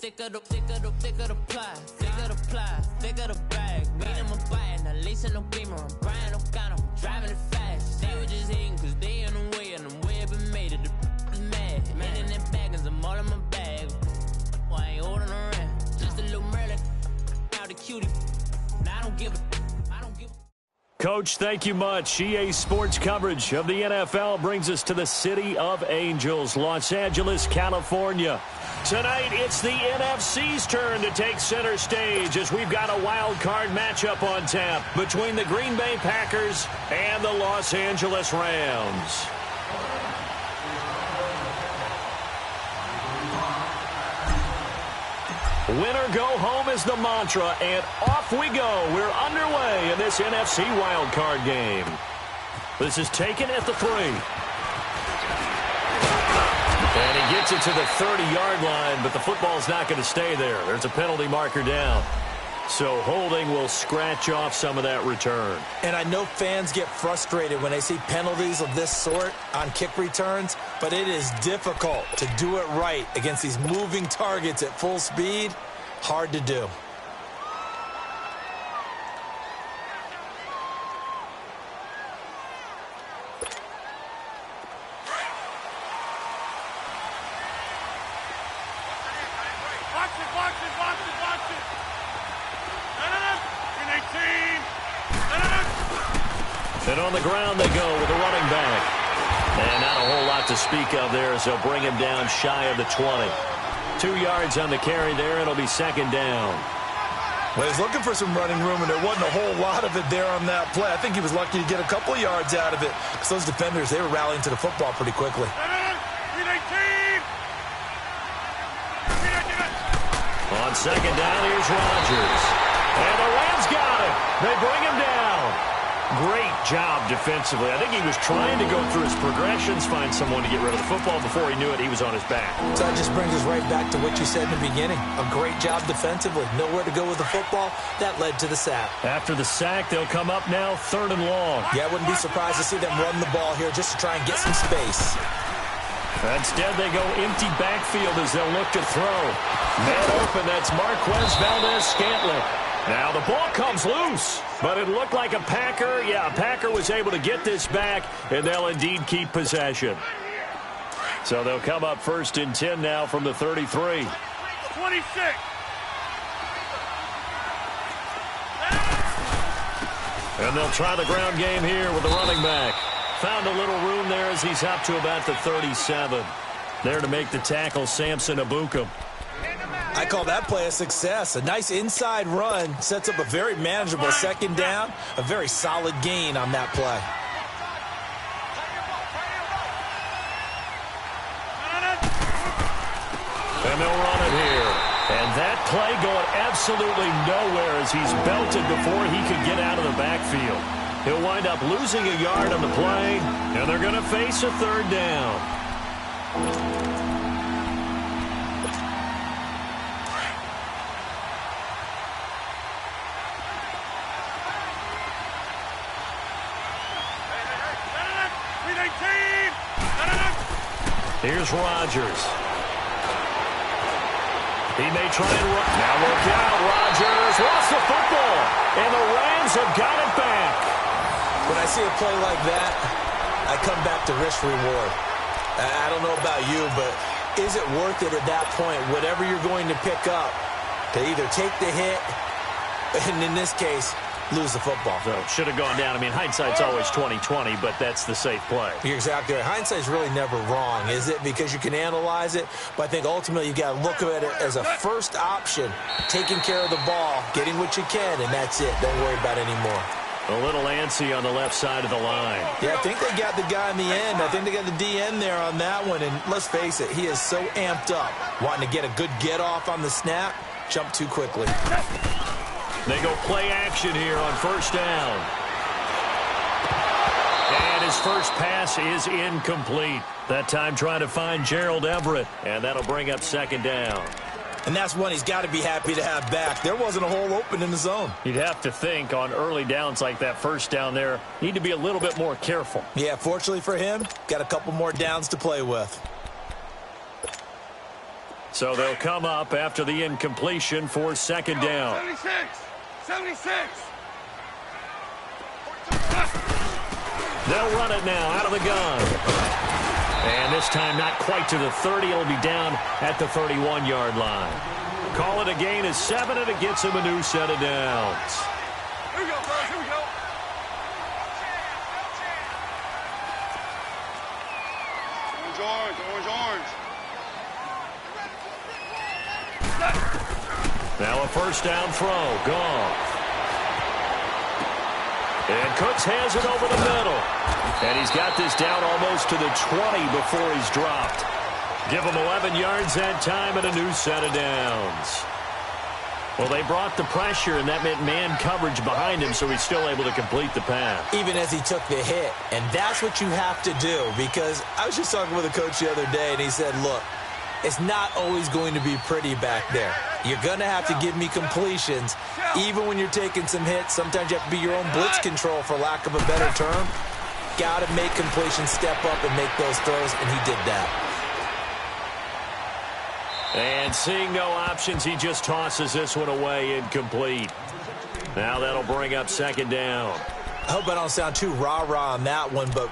thicker the pie, thicker the bag. Meet him a bite, now lace in no beamer. I'm Brian O'Connor, driving it fast. They were just hating cause they in the way, and the way I've been made it, the is mad. Man in them baggins, I'm all in my bag. I ain't holding around, just a little Merlin, out the cutie. Now I don't give a. Coach, thank you much. EA Sports coverage of the NFL brings us to the City of Angels, Los Angeles, California. Tonight, it's the NFC's turn to take center stage as we've got a wild card matchup on tap between the Green Bay Packers and the Los Angeles Rams. Winner go home is the mantra, and off we go. We're underway in this NFC wildcard game. This is taken at the 3. And he gets it to the 30-yard line, but the football's not going to stay there. There's a penalty marker down. So holding will scratch off some of that return. And I know fans get frustrated when they see penalties of this sort on kick returns, but it is difficult to do it right against these moving targets at full speed. Hard to do. And on the ground they go with a running back. And not a whole lot to speak of there, so bring him down shy of the 20. 2 yards on the carry there. It'll be second down. Well, he's looking for some running room, and there wasn't a whole lot of it there on that play. I think he was lucky to get a couple of yards out of it because those defenders, they were rallying to the football pretty quickly. On second down, here's Rodgers. And the Rams got him. They bring him down. Great job defensively. I think he was trying to go through his progressions, find someone to get rid of the football. Before he knew it, he was on his back. So that just brings us right back to what you said in the beginning. A great job defensively. Nowhere to go with the football. That led to the sack. After the sack, they'll come up now 3rd and long. Yeah, I wouldn't be surprised to see them run the ball here just to try and get some space. Instead, they go empty backfield as they'll look to throw. Man open, that's Marquez Valdez-Scantling. Now the ball comes loose, but it looked like a Packer. Yeah, a Packer was able to get this back, and they'll indeed keep possession. So they'll come up 1st and 10 now from the 33. 26. And they'll try the ground game here with the running back. Found a little room there as he's up to about the 37. There to make the tackle, Samson Abukum. I call that play a success. A nice inside run sets up a very manageable second down. A very solid gain on that play. And they'll run it here. And that play going absolutely nowhere as he's belted before he could get out of the backfield. He'll wind up losing a yard on the play, and they're going to face a 3rd down. Here's Rodgers. He may try and run. Now look out. Rodgers lost the football. And the Rams have got it back. When I see a play like that, I come back to risk reward. I don't know about you, but is it worth it at that point, whatever you're going to pick up, to either take the hit, and in this case, lose the football? So should have gone down. I mean, hindsight's always 20/20, but that's the safe play. You're exactly right. Hindsight's really never wrong, is it? Because you can analyze it, but I think ultimately you got to look at it as a first option, taking care of the ball, getting what you can, and that's it. Don't worry about it anymore. A little antsy on the left side of the line. Yeah, I think they got the guy in the end. I think they got the DN there on that one, and let's face it, he is so amped up, wanting to get a good get-off on the snap, jump too quickly. They go play action here on 1st down. And his first pass is incomplete. That time trying to find Gerald Everett, and that'll bring up 2nd down. And that's one he's got to be happy to have back. There wasn't a hole open in the zone. You'd have to think on early downs like that 1st down there, need to be a little bit more careful. Yeah, fortunately for him, got a couple more downs to play with. So they'll come up after the incompletion for second down. 76. They'll run it now out of the gun. And this time not quite to the 30. It'll be down at the 31-yard line. Call it a gain of 7, and it gets him a new set of downs. Here we go, bro. Here we go. Orange. Now a first down throw. Goff. And Cooks has it over the middle. And he's got this down almost to the 20 before he's dropped. Give him 11 yards that time and a new set of downs. Well, they brought the pressure, and that meant man coverage behind him, so he's still able to complete the pass. Even as he took the hit. And that's what you have to do, because I was just talking with a coach the other day, and he said, look, it's not always going to be pretty back there. You're going to have to give me completions, even when you're taking some hits. Sometimes you have to be your own blitz control, for lack of a better term. Got to make completions, step up, and make those throws, and he did that. And seeing no options, he just tosses this one away, incomplete. Now that'll bring up second down. I hope I don't sound too rah-rah on that one, but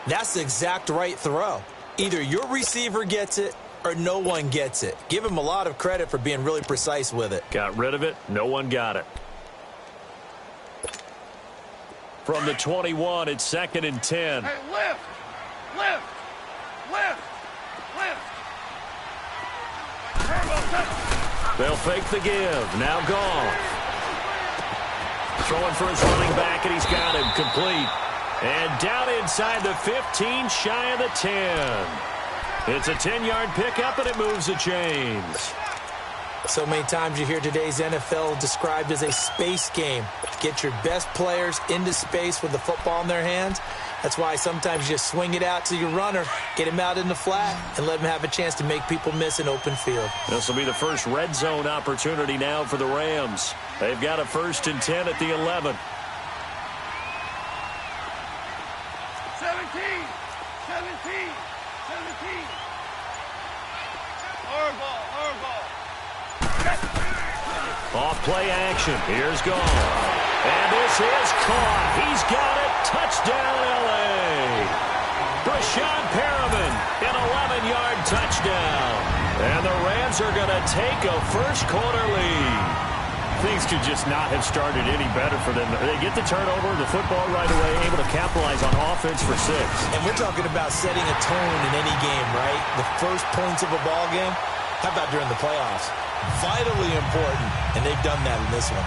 that's the exact right throw. Either your receiver gets it or no one gets it. Give him a lot of credit for being really precise with it. Got rid of it. No one got it. From the 21, it's 2nd and 10. Hey, lift. They'll fake the give. Now Goff. Throwing for his running back, and he's got him complete. And down inside the 15, shy of the 10. It's a 10-yard pickup, and it moves the chains. So many times you hear today's NFL described as a space game. Get your best players into space with the football in their hands. That's why sometimes you just swing it out to your runner, get him out in the flat, and let him have a chance to make people miss an open field. This will be the first red zone opportunity now for the Rams. They've got a 1st and 10 at the 11. 17. Hardball. Off play action. Here's Goff. And this is caught. He's got it. Touchdown, L.A. Brashad Perriman, an 11-yard touchdown. And the Rams are going to take a first-quarter lead. Things could just not have started any better for them. They get the turnover, the football right away, able to capitalize on offense for 6. And we're talking about setting a tone in any game, right? The first points of a ball game. How about during the playoffs? Vitally important, and they've done that in this one.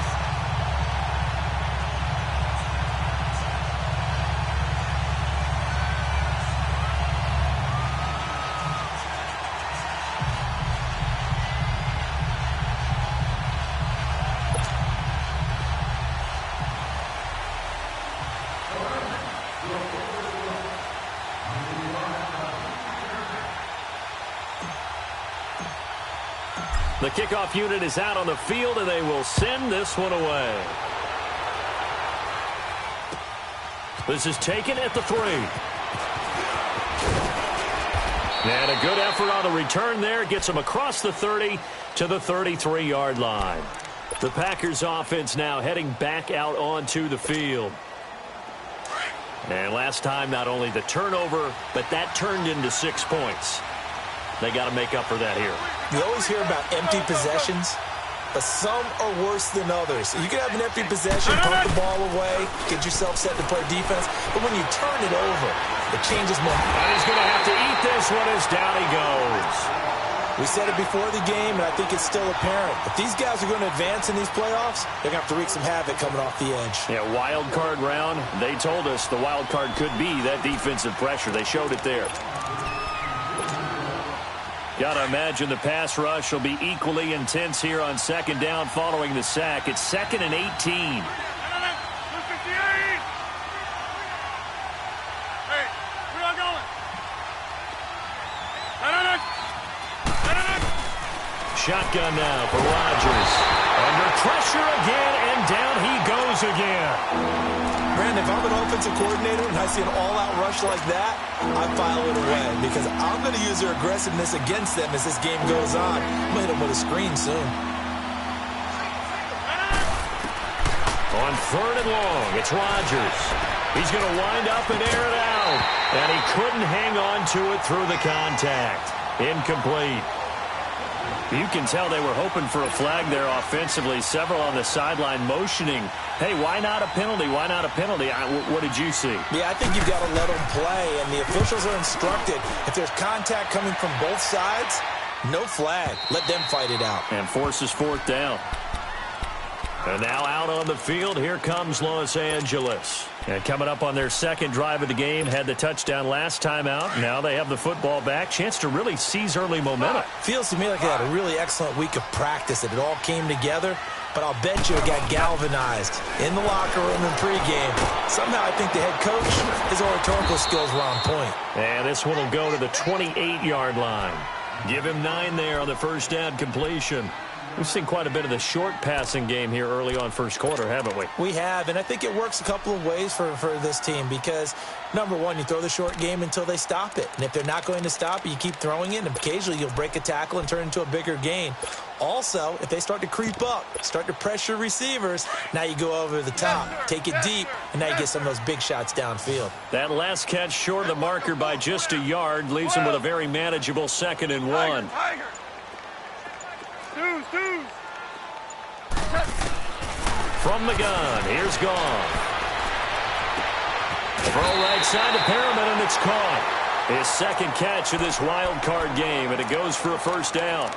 The kickoff unit is out on the field, and they will send this one away. This is taken at the 3. And a good effort on the return there. Gets them across the 30 to the 33-yard line. The Packers offense now heading back out onto the field. And last time, not only the turnover, but that turned into 6 points. They got to make up for that here. You always hear about empty possessions, but some are worse than others. You can have an empty possession, pump the ball away, get yourself set to play defense, but when you turn it over, it changes momentum. And he's going to have to eat this one as down he goes. We said it before the game, and I think it's still apparent. If these guys are going to advance in these playoffs, they're going to have to wreak some havoc coming off the edge. Yeah, wild card round. They told us the wild card could be that defensive pressure. They showed it there. Got to imagine the pass rush will be equally intense here on second down following the sack. It's 2nd and 18. Hey, where y'all going? Shotgun now for Rodgers. Under pressure again, and down he goes again. Brandon, if I'm an offensive coordinator and I see an all-out rush like that, I file it away because I'm going to use their aggressiveness against them as this game goes on. I'm going to hit them with a screen soon. On 3rd and long, it's Rodgers. He's going to wind up and air it out. And he couldn't hang on to it through the contact. Incomplete. You can tell they were hoping for a flag there offensively. Several on the sideline motioning, hey, why not a penalty? Why not a penalty? What did you see? Yeah, I think you've got to let them play, and the officials are instructed. If there's contact coming from both sides, no flag. Let them fight it out. And forces 4th down. And now out on the field, here comes Los Angeles. And coming up on their second drive of the game, had the touchdown last time out. Now they have the football back. Chance to really seize early momentum. Feels to me like they had a really excellent week of practice. It all came together, but I'll bet you it got galvanized in the locker room in pregame. Somehow I think the head coach, his oratorical skills were on point. And this one will go to the 28-yard line. Give him 9 there on the first down completion. We've seen quite a bit of the short passing game here early on first quarter, haven't we? We have, and I think it works a couple of ways for this team because, number one, you throw the short game until they stop it. And if they're not going to stop it, you keep throwing it, and occasionally you'll break a tackle and turn it into a bigger gain. Also, if they start to creep up, start to pressure receivers, now you go over the top, take it deep, and now you get some of those big shots downfield. That last catch short of the marker by just a yard leaves him with a very manageable 2nd and 1. Tiger. Deuce. From the gun, here's Gone. Throw right side to Perriman, and it's caught. His 2nd catch of this wild card game, and it goes for a first down.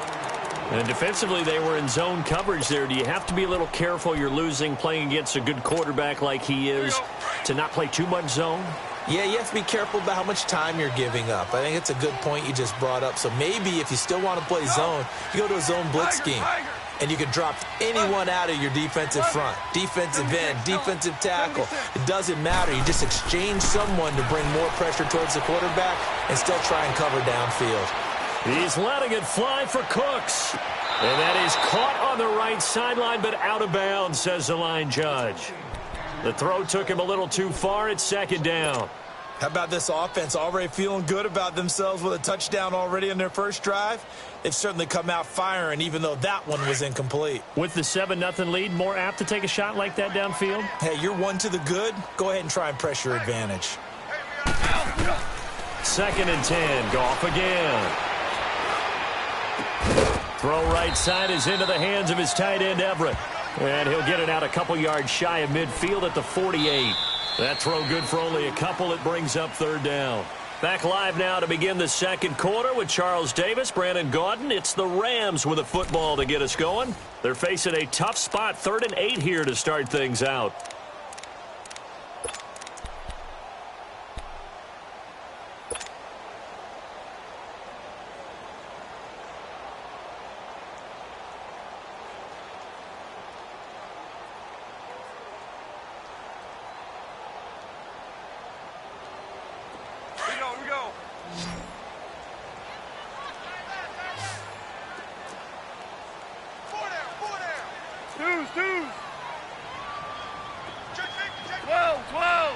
And defensively, they were in zone coverage there. Do you have to be a little careful? You're losing, playing against a good quarterback like he is, to not play too much zone? Yeah, you have to be careful about how much time you're giving up. I think it's a good point you just brought up. So maybe if you still want to play zone, you go to a zone blitz scheme. And you can drop anyone out of your defensive front. Defensive end, defensive tackle. It doesn't matter. You just exchange someone to bring more pressure towards the quarterback and still try and cover downfield. He's letting it fly for Cooks. And that is caught on the right sideline, but out of bounds, says the line judge. The throw took him a little too far. It's 2nd down. How about this offense already feeling good about themselves with a touchdown already in their first drive? They've certainly come out firing, even though that one was incomplete. With the 7-0 lead, more apt to take a shot like that downfield? Hey, you're 1 to the good. Go ahead and try and pressure advantage. 2nd and 10. Goff again. Throw right side is into the hands of his tight end, Everett. And he'll get it out a couple yards shy of midfield at the 48. That throw good for only a couple. It brings up 3rd down. Back live now to begin the second quarter with Charles Davis, Brandon Gaudin. It's the Rams with a football to get us going. They're facing a tough spot, 3rd and 8 here to start things out. We go. Four down. Deuce. 12.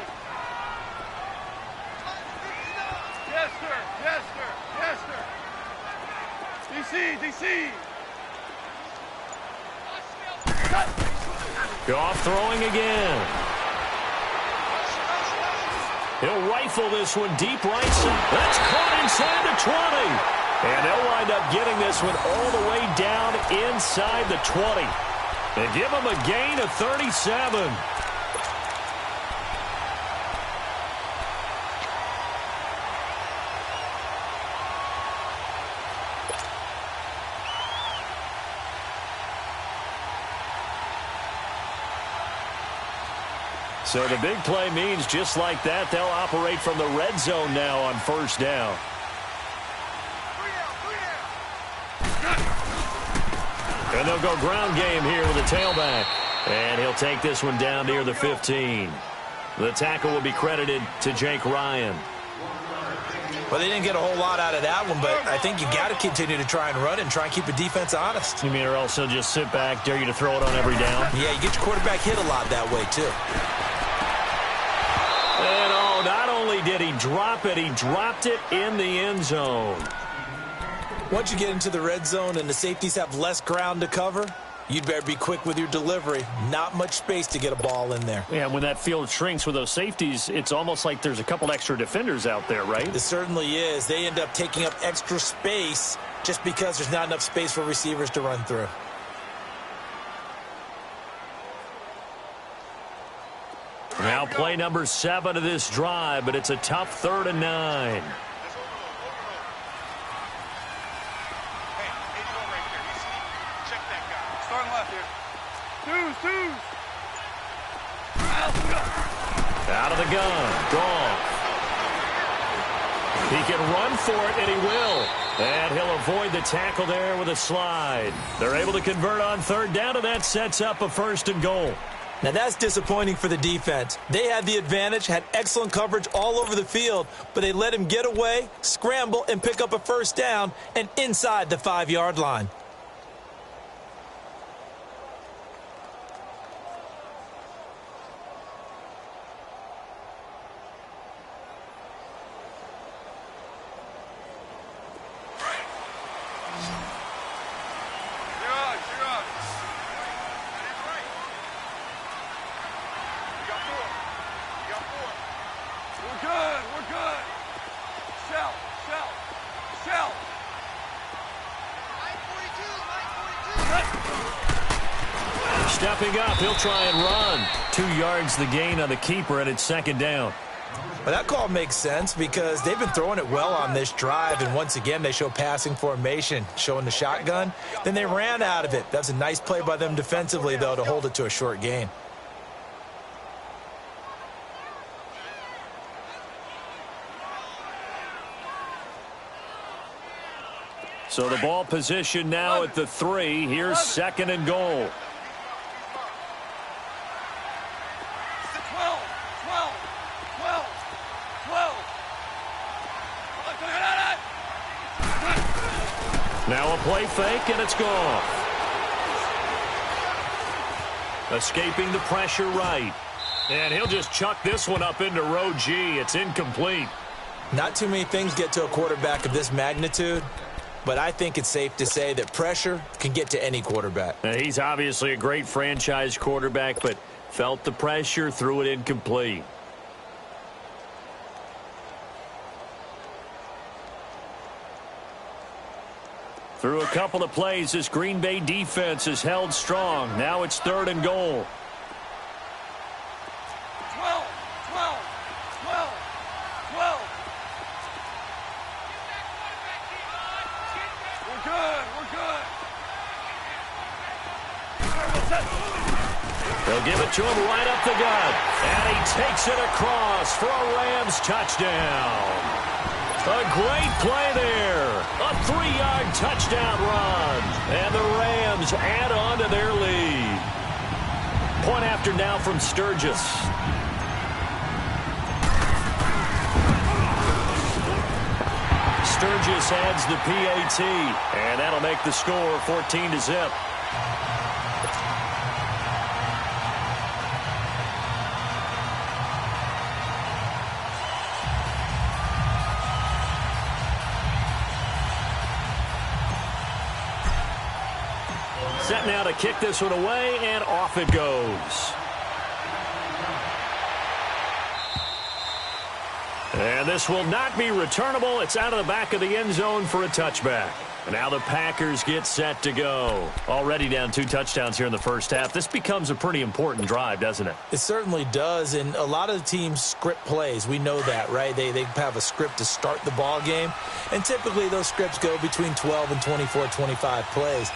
Yes, sir. DC. Goff throwing again. He'll rifle this one deep right side. That's caught inside the 20. And they'll wind up getting this one all the way down inside the 20. They give him a gain of 37. So the big play means just like that, they'll operate from the red zone now on first down. And they'll go ground game here with a tailback. And he'll take this one down near the 15. The tackle will be credited to Jake Ryan. Well, they didn't get a whole lot out of that one, but I think you got to continue to try and run and try and keep the defense honest. You mean or else he'll just sit back, dare you to throw it on every down? Yeah, you get your quarterback hit a lot that way, too. And oh, not only did he drop it, he dropped it in the end zone. Once you get into the red zone and the safeties have less ground to cover, you'd better be quick with your delivery. Not much space to get a ball in there. Yeah, when that field shrinks with those safeties, it's almost like there's a couple extra defenders out there, right? It certainly is. They end up taking up extra space just because there's not enough space for receivers to run through. Now play number 7 of this drive, but it's a tough 3rd and 9. Out of the gun, Goff. He can run for it, and he will. And he'll avoid the tackle there with a slide. They're able to convert on 3rd down, and that sets up a 1st and goal. Now, that's disappointing for the defense. They had the advantage, had excellent coverage all over the field, but they let him get away, scramble, and pick up a 1st down and inside the 5-yard line. Stepping up, he'll try and run. 2 yards the gain on the keeper, and it's 2nd down. Well, that call makes sense because they've been throwing it well on this drive, and once again they show passing formation, showing the shotgun. Then they ran out of it. That's a nice play by them defensively, though, to hold it to a short gain. So the ball position now at the 3. Here's 2nd and goal. Now a play fake, and it's gone. Escaping the pressure right. And he'll just chuck this one up into row G. It's incomplete. Not too many things get to a quarterback of this magnitude, but I think it's safe to say that pressure can get to any quarterback. He's obviously a great franchise quarterback, but felt the pressure, threw it incomplete. Through a couple of plays, this Green Bay defense is held strong. Now it's 3rd and goal. 12. We're good. They'll give it to him right up the gut. And he takes it across for a Rams touchdown. A great play there. A 3-yard touchdown run. And the Rams add on to their lead. Point after now from Sturgis. Sturgis adds the PAT. And that'll make the score 14-0. Set now to kick this one away, and off it goes. And this will not be returnable. It's out of the back of the end zone for a touchback. And now the Packers get set to go. Already down 2 touchdowns here in the first half. This becomes a pretty important drive, doesn't it? It certainly does, and a lot of the teams script plays. We know that, right? They have a script to start the ball game, and typically those scripts go between 12 and 24, 25 plays.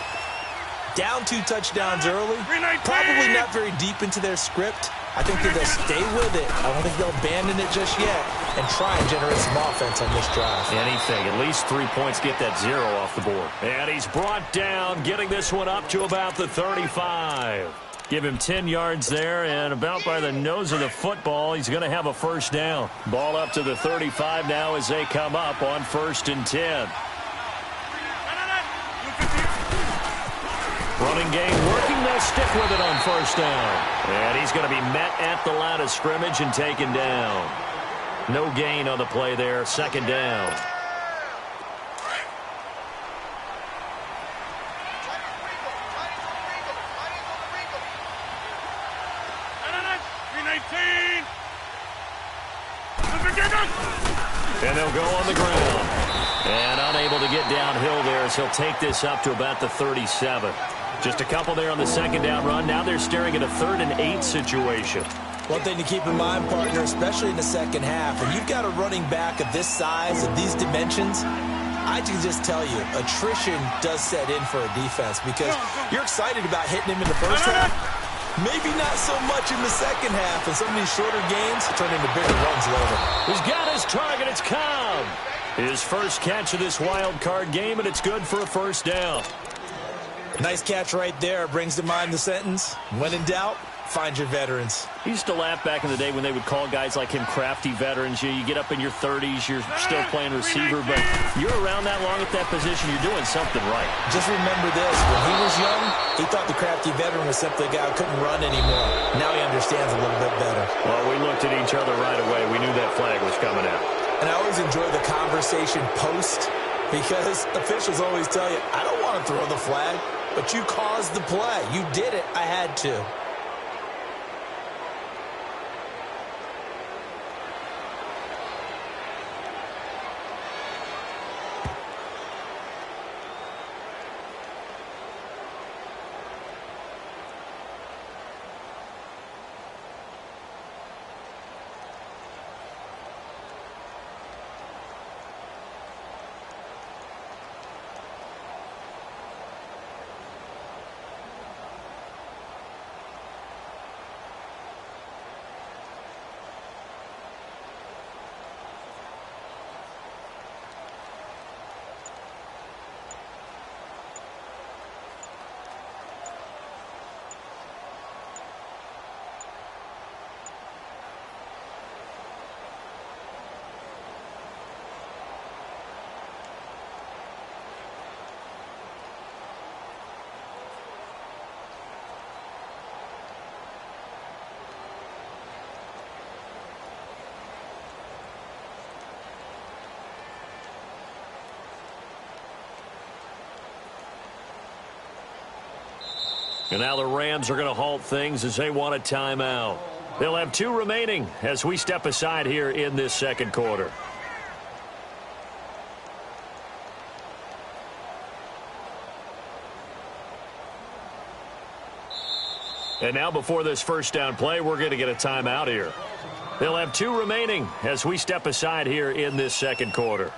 Down 2 touchdowns early, probably not very deep into their script. I think that they'll stay with it. I don't think they'll abandon it just yet and try and generate some offense on this drive. Anything. At least 3 points, get that 0 off the board. And he's brought down, getting this one up to about the 35. Give him 10 yards there, and about by the nose of the football, he's going to have a first down. Ball up to the 35 now as they come up on 1st and 10. Running game working. They'll stick with it on 1st down. And he's going to be met at the line of scrimmage and taken down. No gain on the play there. 2nd down. And they'll go on the ground. And unable to get downhill there, so he'll take this up to about the 37. Just a couple there on the 2nd down run. Now they're staring at a 3rd and 8 situation. One thing to keep in mind, partner, especially in the second half, when you've got a running back of this size, of these dimensions, I can just tell you, attrition does set in for a defense because you're excited about hitting him in the first half. Maybe not so much in the second half, and some of these shorter games turn into bigger runs later. He's got his target. It's Cobb. His first catch of this wild card game, and it's good for a 1st down. Nice catch right there. Brings to mind the sentence, when in doubt, find your veterans. He used to laugh back in the day when they would call guys like him crafty veterans. You get up in your 30s, you're still playing receiver, but you're around that long at that position, you're doing something right. Just remember this. When he was young, he thought the crafty veteran was simply a guy who couldn't run anymore. Now he understands a little bit better. Well, we looked at each other right away. We knew that flag was coming out. And I always enjoy the conversation post because officials always tell you, I don't want to throw the flag, but you caused the play. You did it. I had to. And now the Rams are going to halt things as they want a timeout. They'll have 2 remaining as we step aside here in this 2nd quarter. And now before this 1st down play, we're going to get a timeout here. They'll have 2 remaining as we step aside here in this 2nd quarter.